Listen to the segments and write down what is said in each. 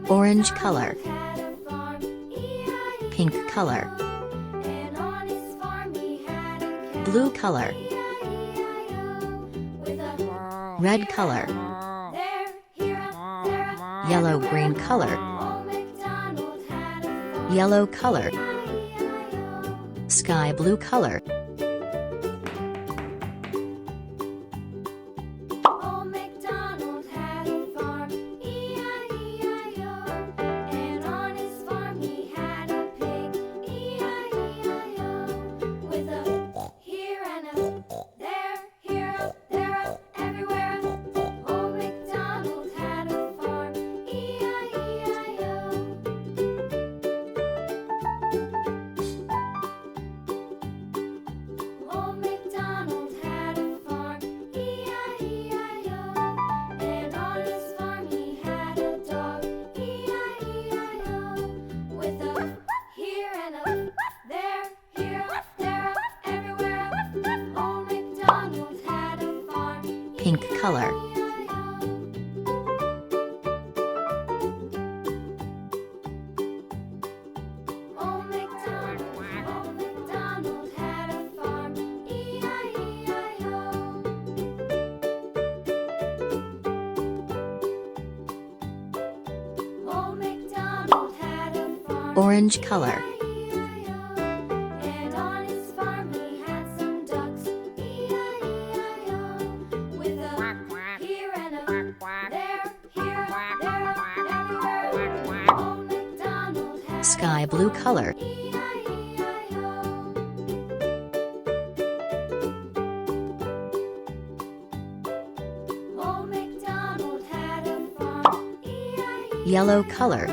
Orange color. Pink color. Blue color. Red color. Yellow green color. Yellow color. Sky blue color. Pink color. Orange color. Sky blue color. Yellow color.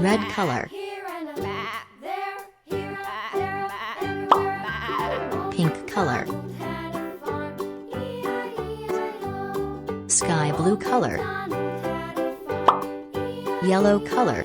Red color. Pink color. Sky blue color. Yellow color.